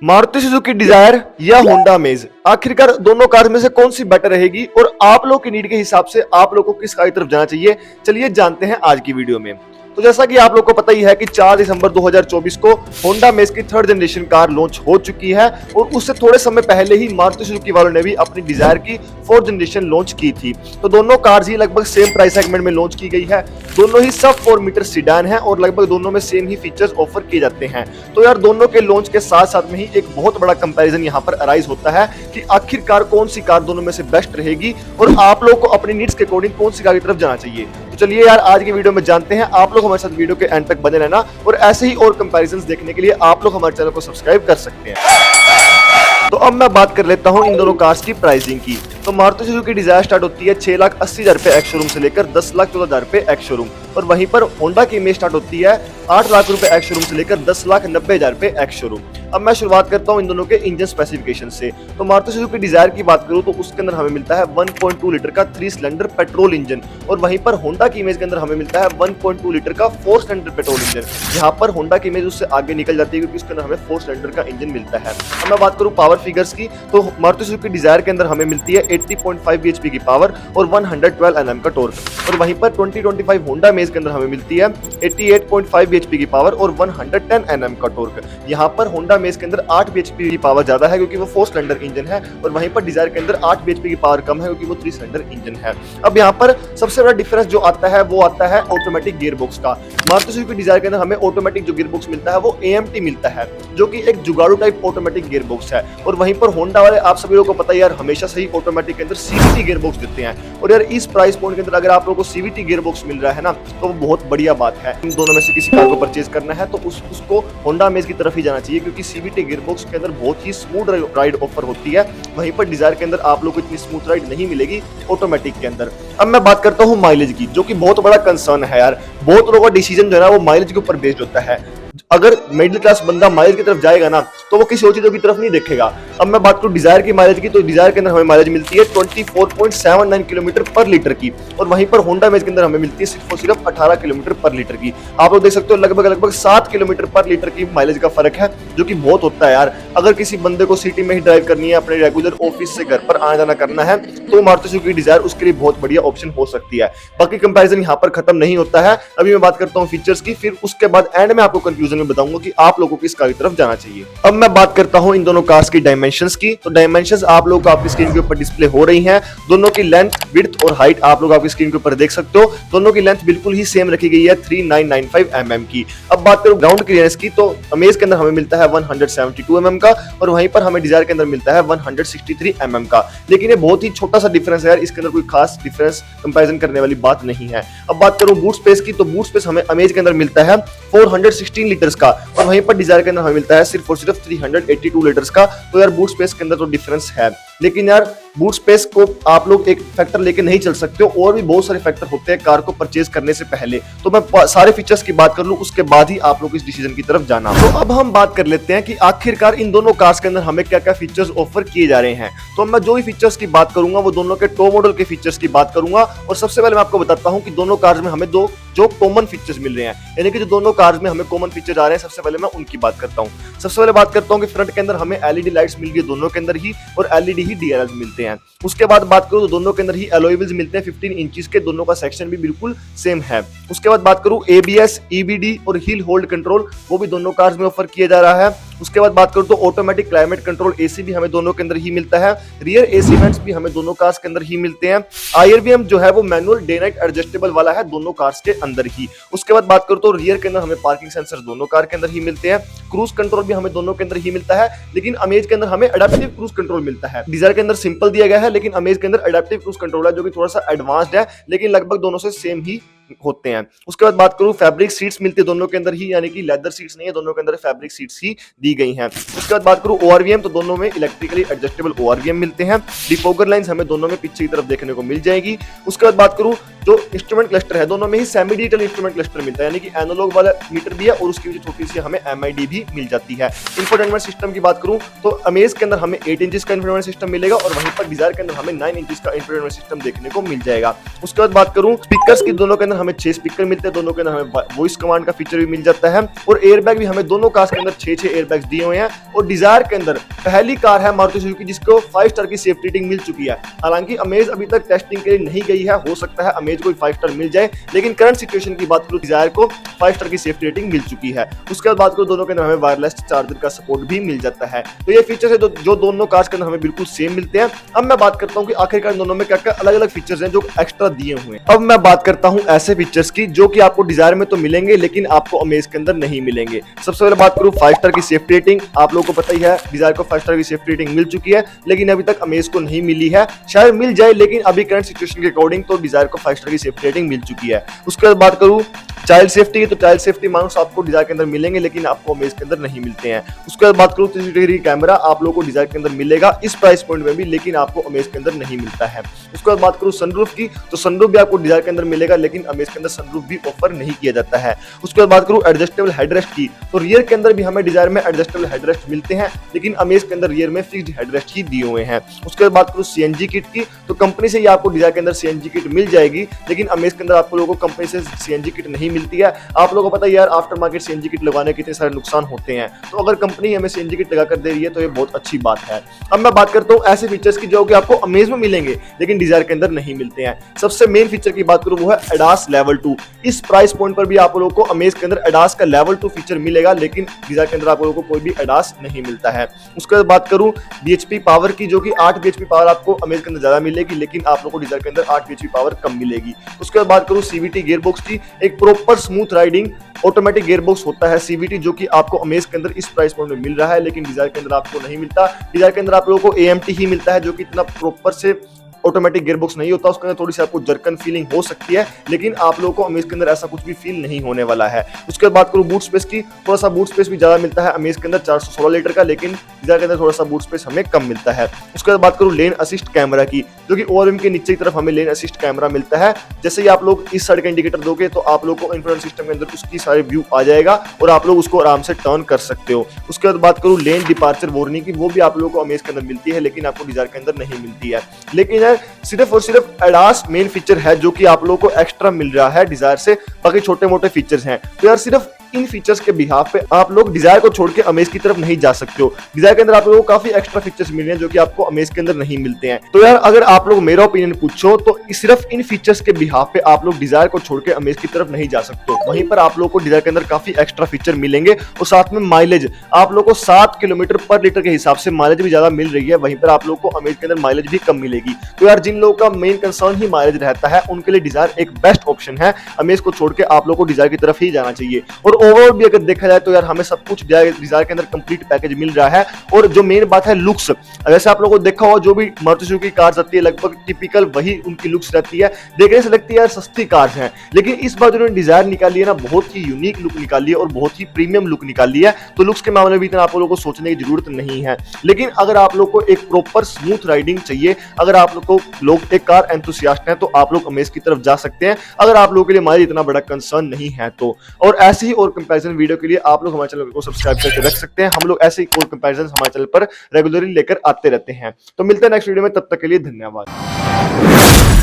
Maruti Suzuki Dzire या Honda amaze, आखिरकार दोनों कार में से कौन सी बेटर रहेगी और आप लोग की नीड के हिसाब से आप लोग को किस कार की तरफ जाना चाहिए, चलिए जानते हैं आज की वीडियो में। तो जैसा कि आप लोग को पता ही है कि 4 दिसंबर 2024 को होंडा अमेज की 3rd जनरेशन कार लॉन्च हो चुकी है और उससे थोड़े समय पहले ही मारुति सुजुकी वालों ने भी अपनी डिजायर की 4th जनरेशन लॉन्च की थी। तो दोनों कार्स ही लगभग सेम प्राइस सेगमेंट में लॉन्च की गई है। दोनों ही सब 4 मीटर सीडान है और लगभग दोनों में सेम ही फीचर्स ऑफर किए जाते हैं। तो यार दोनों के लॉन्च के साथ साथ में ही एक बहुत बड़ा कंपैरिजन यहाँ पर अराइज होता है कि आखिरकार कौन सी कार दोनों में से बेस्ट रहेगी और आप लोग को अपनी नीड्स के अकॉर्डिंग कौन सी कार की तरफ जाना चाहिए। तो चलिए यार आज की वीडियो में जानते हैं। आप लोग हमारे साथ वीडियो के एंड तक बने रहना और ऐसे ही और कंपैरिजंस देखने के लिए आप लोग हमारे चैनल को सब्सक्राइब कर सकते हैं। तो अब मैं बात कर लेता हूं इन दोनों कार्स की प्राइसिंग की। तो मारुति सुजुकी डिजायर स्टार्ट होती है 6,80,000 रुपए एक्स शोरूम से लेकर 10,14,000 रुपए एक्स शोरूम, और वहीं पर होंडा की इमेज स्टार्ट होती है 8 लाख रुपए एक्स शोरूम से लेकर 10,90,000 रुपए एक्स शोरूम। अब मैं शुरुआत करता हूं इन दोनों के इंजन स्पेसिफिकेशन से। तो मारुति सुजुकी डिजायर की बात करूं तो उसके अंदर हमें मिलता है 1.2 लीटर का 3 सिलेंडर पेट्रोल इंजन, और वहीं पर होंडा की इमेज के अंदर हमें मिलता है 1.2 लीटर का 4 सिलेंडर पेट्रोल इंजन। यहाँ पर होंडा की इमेज उससे आगे निकल जाती है क्योंकि उसके अंदर हमें 4 सिलेंडर का इंजन मिलता है। अब मैं बात करूं पावर फिगर्स की, तो मारुति सुजुकी डिजायर के अंदर हमें मिलती है 80.5 bhp की पावर और 112 Nm का टॉर्क, और वहीं पर 2025 होंडा अमेज के अंदर हमें मिलती है 88.5 bhp की पावर और 110 Nm का टॉर्क। यहाँ पर होंडा अमेज के अंदर 8 bhp की पावर ज्यादा है क्योंकि वो 4 सिलेंडर इंजन है, और वहीं पर डिजायर के अंदर 8 bhp की पावर कम है क्योंकि वो 3 सिलेंडर इंजन है। अब यहाँ पर सबसे बड़ा डिफरेंस जो आता है वो आता है ऑटोमेटिक गियर बॉक्स का। मारुति सुजुकी डिजायर के अंदर हमें ऑटोमेटिक जो गियर बॉक्स मिलता है वो AMT मिलता है, जो कि एक जुगाड़ू टाइप ऑटोमेटिक गियर बॉक्स है, और वहीं पर होंडा वाले आप सभी लोगों को पता है यार हमेशा से ही ऑटोमेटिक के अंदर CVT गियर बॉक्स देते हैं। और यार इस प्राइस पॉइंट के अंदर अगर आप लोगों को CVT गियर बॉक्स मिल रहा है ना तो वो बहुत बढ़िया बात है। इन दोनों में से किसी कार को परचेज करना है तो उसको होंडा अमेज की तरफ ही जाना चाहिए क्योंकि CVT गियर बॉक्स के अंदर बहुत ही स्मूथ राइड ऑफर होती है। वहीं पर डिजायर के अंदर आप लोगों को इतनी स्मूथ राइड नहीं मिलेगी ऑटोमेटिक के अंदर। अब मैं बात करता हूँ माइलेज की, जो कि बहुत बड़ा कंसर्न है यार। बहुत लोगों का डिसीजन जो है ना वो माइलेज के ऊपर बेस्ड होता है। अगर मिडिल क्लास बंदा माइलेज की तरफ जाएगा ना तो वो किसी और चीजों की तरफ नहीं देखेगा। अब मैं बात करूं डिजायर की माइलेज की, तो डिजायर के अंदर हमें माइलेज मिलती है 24.79 किलोमीटर पर लीटर की, और वहीं पर होंडा अमेज के अंदर हमें मिलती है सिर्फ और सिर्फ 18 किलोमीटर पर लीटर की। आप लोग देख सकते हो लगभग 7 किलोमीटर पर लीटर की माइलेज का फर्क है, जो कि बहुत होता है यार। अगर किसी बंदे को सिटी में ही ड्राइव करनी है, अपने रेगुलर ऑफिस से घर पर आना जाना करना है, तो मारुति सुजुकी डिजायर उसके लिए बहुत बढ़िया ऑप्शन हो सकती है। बाकी कंपैरिजन यहाँ पर खत्म नहीं होता है। अभी मैं बात करता हूँ फीचर्स की, फिर उसके बाद एंड में आपको कंक्लूजन में बताऊंगा कि आप लोगों को किस कार की तरफ जाना चाहिए। अब मैं बात करता हूं इन दोनों कार्स की डायमेंशंस की। तो डायमेंशंस आप लोगों को आपकी स्क्रीन के ऊपर डिस्प्ले हो रही हैं। दोनों की लेंथ, विड्थ और हाइट आप लोग आपकी स्क्रीन के ऊपर देख सकते हो। दोनों की लेंथ बिल्कुल ही सेम रखी गई है 3995 mm की। अब बात करूं ग्राउंड क्लियरेंस की, तो अमेज के अंदर हमें मिलता है 172 mm का, और वहीं पर हमें डिजायर के अंदर मिलता है 163 mm का। लेकिन ये बहुत ही छोटा सा डिफरेंस है यार, इसके अंदर कोई खास डिफरेंस कंपैरिजन करने वाली बात नहीं है। अब बात करूं बूट स्पेस की, तो बूट स्पेस हमें अमेज के अंदर मिलता है 416 लीटर्स का, और वहीं पर डिजायर के अंदर हमें मिलता है सिर्फ और सिर्फ 382 लीटर्स का। तो यार बूट स्पेस के अंदर तो डिफरेंस है, लेकिन यार बूट स्पेस को आप लोग एक फैक्टर लेके नहीं चल सकते हो, और भी बहुत सारे फैक्टर होते हैं कार को परचेज करने से पहले। तो मैं सारे फीचर्स की बात कर लूं, उसके बाद ही आप लोग इस डिसीजन की तरफ जाना। तो अब हम बात कर लेते हैं कि आखिरकार इन दोनों कार्स के अंदर हमें क्या क्या फीचर्स ऑफर किए जा रहे हैं। तो मैं जो भी फीचर्स की बात करूंगा वो दोनों के टॉप मॉडल के फीचर्स की बात करूंगा, और सबसे पहले मैं आपको बताता हूं कि दोनों कार्स में हमें जो कॉमन फीचर्स मिल रहे हैं, यानी कि जो दोनों कार्स में हमें कॉमन फीचर्स आ रहे हैं, सबसे पहले मैं उनकी बात करता हूं। सबसे पहले बात करता हूं कि फ्रंट के अंदर हमें LED लाइट्स मिल गई दोनों के अंदर ही, और LED ही DRLs मिलते हैं। उसके बाद बात करूं तो दोनों के अंदर ही अलॉय व्हील्स मिलते हैं 15 इंचेस के, दोनों का सेक्शन भी बिल्कुल सेम है। उसके बाद बात करूं ABS, EBD और हिल होल्ड कंट्रोल, वो भी दोनों कार्स में ऑफर किया जा रहा है। उसके बाद बात करूं तो ऑटोमेटिक क्लाइमेट कंट्रोल AC भी हमें दोनों के अंदर ही मिलता है। रियर AC वेंट्स भी हमें दोनों कार्स के अंदर ही मिलते हैं। IRBM जो है वो मैनुअल डे नाइट एडजस्टेबल वाला है दोनों कार्स के अंदर ही। उसके बाद बात करूं तो रियर के अंदर हमें पार्किंग सेंसर दोनों कार के अंदर ही मिलते हैं। क्रूज कंट्रोल भी हमें दोनों के अंदर ही मिलता है, लेकिन अमेज के अंदर हमें एडेप्टिव क्रूज कंट्रोल मिलता है। डिजायर के अंदर सिंपल दिया गया है, लेकिन अमेज के अंदर एडेप्टिव क्रूज कंट्रोल है जो कि थोड़ा सा एडवांस्ड है, लेकिन लगभग दोनों से सेम ही होते हैं। उसके बाद बात करूं फैब्रिक सीट्स मिलती है दोनों के अंदर ही, यानी कि लेदर सीट्स नहीं है, दोनों के अंदर फैब्रिक सीट्स ही दी गई हैं। उसके बाद बात करूं ORVM, तो दोनों में इलेक्ट्रिकली एडजस्टेबल ORVM मिलते हैं। डिफोगर लाइंस हमें दोनों में पीछे की तरफ देखने को मिल जाएगी। उसके बाद बात करूं जो इंस्ट्रूमेंट क्लस्टर है दोनों में ही सेमी डिजिटल इंस्ट्रूमेंट क्लस्टर मिलता है, यानी कि एनालॉग वाला मीटर भी है और उसकी वजह छोटी सी हमें एमआईडी भी मिल जाती है। इंफोटेनमेंट सिस्टम की बात करूं तो अमेज के अंदर हमें 8 इंचेस का इंफोटेनमेंट सिस्टम मिलेगा और वहीं पर डिजायर के अंदर हमें 9 इंचेस का इंफोटेनमेंट सिस्टम देखने को मिल जाएगा। उसके बाद बात करूं स्पीकर्स की, दोनों के अंदर हमें 6 स्पीकर मिलते हैं, दोनों के अंदर हमें वॉइस कमांड का फीचर भी मिल जाता है और एयरबैग भी हमें दोनों कार्स के अंदर 6 एयरबैग्स दिए हुए हैं। और डिजायर के अंदर पहली कार है मारुति सुजुकी जिसको 5 स्टार की सेफ्टी रेटिंग मिल चुकी है। हालांकि अमेज अभी तक टेस्टिंग के लिए नहीं गई है, हो सकता है अमेज को 5 स्टार मिल जाए, लेकिन करंट सिचुएशन की बात करूं डिजायर को 5 स्टार की सेफ्टी रेटिंग मिल चुकी है। उसके बाद बात करूं दोनों के अंदर हमें वायरलेस चार्जर का सपोर्ट भी मिल जाता है। तो ये फीचर्स है जो दोनों कार्स के अंदर हमें बिल्कुल सेम मिलते हैं। अब मैं बात करता हूं कि आखिरकार दोनों में क्या-क्या अलग-अलग फीचर्स हैं जो एक्स्ट्रा दिए हुए हैं। अब मैं बात करता हूं ऐसे फीचर्स की जो कि आपको डिजायर में तो मिलेंगे लेकिन आपको अमेज के अंदर नहीं मिलेंगे। सबसे पहले बात करूं 5 स्टार की सेफ्टी रेटिंग। आप लोगों को पता ही है डिजायर को 5 स्टार की सेफ्टी रेटिंग मिल चुकी है, लेकिन अभी तक अमेज को नहीं मिली है। शायद मिल जाए, लेकिन अभी करंट सिचुएशन के अकॉर्डिंग तो डिजायर को 5 स्टार की सेफ्टी रेटिंग मिल चुकी है। उसके बाद बात करूं चाइल्ड सेफ्टी की, तो चाइल्ड सेफ्टी माउंट्स आपको डिजायर के अंदर मिलेंगे लेकिन आपको अमेज के अंदर नहीं मिलते हैं। उसके बाद बात करूं 360 डिग्री कैमरा आप लोगों को डिजायर के अंदर मिलेगा इस प्राइस पॉइंट में भी, लेकिन आपको अमेज के अंदर नहीं मिलता है। उसके बाद बात करूं सनरूफ की, तो सनरूफ भी आपको डिजायर के अंदर मिलेगा लेकिन अमेज के अंदर सनरूफ भी ऑफर नहीं किया जाता है। उसके बाद बात करूं एडजस्टेबल हेडरेस्ट की, तो रियर के अंदर भी हमें डिजायर में एडजस्टेबल हेडरेस्ट मिलते हैं लेकिन अमेज के अंदर रियर में फिक्स्ड हेडरेस्ट ही दिए हुए हैं। उसके बाद बात करूं सीएनजी किट की, तो कंपनी से ही आपको डिजायर के अंदर सीएनजी किट मिल जाएगी, लेकिन अमेज के अंदर आपको लोगों को कंपनी से सीएनजी किट नहीं मिलती है। आप लोगों को पता है यार आफ्टर मार्केट सीएनजी किट लगाने के कितने सारे नुकसान होते हैं, तो अगर कंपनी हमें सीएनजी किट लगा कर दे रही है तो ये बहुत अच्छी बात है। अब मैं बात करता हूं ऐसे फीचर्स की जो कि आपको अमेज में मिलेंगे लेकिन डिजायर के अंदर नहीं मिलते हैं। सबसे मेन फीचर की बात करूं वो है एडास लेवल 2। इस प्राइस पॉइंट पर भी आप लोगों को अमेज के अंदर एडास का लेवल 2 फीचर मिलेगा, लेकिन डिजायर के अंदर आप लोगों को कोई भी एडास नहीं मिलता है। उसके बाद बात करूं बीएचपी पावर की, जो कि 8 बीएचपी पावर आपको अमेज के अंदर ज्यादा मिलेगी लेकिन आप लोगों को डिजायर के अंदर 8 बीएचपी पावर कम मिलेगी। उसके बाद बात करूं सीवीटी गियरबॉक्स की, एक proper smooth riding automatic gearbox होता है सीवीटी, जो कि आपको अमेज के अंदर इस प्राइस पॉइंट में मिल रहा है लेकिन डिजायर के अंदर आपको नहीं मिलता। डिजायर के अंदर आप लोगों को एएमटी ही मिलता है जो कि इतना प्रॉपर से ऑटोमेटिक गियरबॉक्स नहीं होता, उसके अंदर थोड़ी सी आपको जर्कन फीलिंग हो सकती है, लेकिन आप लोगों को अमेज के अंदर ऐसा कुछ भी फील नहीं होने वाला है। उसके बाद बात करूं बूट स्पेस की, थोड़ा सा बूट स्पेस भी ज्यादा मिलता है अमेज के अंदर 416 लीटर का, लेकिन डिजायर के अंदर थोड़ा सा बूट स्पेस हमें कम मिलता है। उसके बाद बात करूं लेन असिस्ट कैमरा की, जो कि ओआरएम के नीचे की तरफ हमें लेन असिस्ट कैमरा मिलता है। जैसे ही आप लोग इस साइड का इंडिकेटर दोगे तो आप लोग को इंफ्रारेड सिस्टम के अंदर उसकी सारी व्यू आ जाएगा और आप लोग उसको आराम से टर्न कर सकते हो। उसके बाद बात करूं लेन डिपार्चर वार्निंग की, वो भी आप लोगों को अमेज के अंदर मिलती है लेकिन आपको डिजायर के अंदर नहीं मिलती है। लेकिन यार सिर्फ और सिर्फ एडास मेन फीचर है जो कि आप लोगों को एक्स्ट्रा मिल रहा है डिजायर से, बाकी छोटे मोटे फीचर्स हैं। तो यार सिर्फ इन फीचर्स के बिहाफ पे आप लोग डिजायर को छोड़ के अमेज की तरफ नहीं जा सकते हो। डिजायर के अंदर आप लोगों को काफी एक्स्ट्रा फीचर्स मिल रहे हैं जो कि आपको अमेज के अंदर नहीं मिलते हैं। तो यार अगर आप लोग मेरा ओपिनियन पूछो तो सिर्फ इन फीचर्स के बिहाफ पे आप लोग डिजायर को छोड़ के अमेज की तरफ नहीं जा सकते। वहीं पर आप लोगों को डिजायर के अंदर काफी एक्स्ट्रा फीचर मिलेंगे और साथ में माइलेज आप लोग को 7 किलोमीटर पर लीटर के हिसाब से माइलेज भी ज्यादा मिल रही है, वहीं पर आप लोग को अमेज के अंदर माइलेज भी कम मिलेगी। तो यार जिन लोगों का मेन कंसर्न ही माइलेज रहता है उनके लिए डिजायर एक बेस्ट ऑप्शन है। अमेज को छोड़ के आप लोग को डिजायर की तरफ ही जाना चाहिए। और ओवरऑल भी अगर देखा जाए तो यार हमें सब कुछ डिजायर के अंदर कंप्लीट पैकेज मिल रहा है। और जो मेन बात है लुक्स, वैसे आप लोगों को देखा होगा जो भी मारुति सुजुकी कार्स आती है लगभग टिपिकल वही उनकी लुक्स रहती है, देखने से लगती है यार सस्ती कार्स हैं, लेकिन इस बार उन्होंने डिजायर निकाली है ना बहुत ही यूनिक लुक निकाली है और बहुत ही प्रीमियम लुक निकाली है। तो लुक्स के मामले में भी इतना आप लोगों को सोचने की जरूरत नहीं है। लेकिन अगर आप लोग को एक प्रॉपर स्मूथ राइडिंग चाहिए, अगर आप लोग एक कार एंथुसियास्ट हैं तो आप लोग अमेज की तरफ जा सकते हैं, अगर आप लोगों के लिए माइलेज इतना बड़ा कंसर्न नहीं है तो। और ऐसे ही और कंपैरिजन वीडियो के लिए आप लोग हमारे चैनल को सब्सक्राइब करके रख सकते हैं। हम लोग ऐसे ही और कंपैरिजन हमारे चैनल पर रेगुलरली लेकर आते रहते हैं। तो मिलते हैं नेक्स्ट वीडियो में, तब तक के लिए धन्यवाद।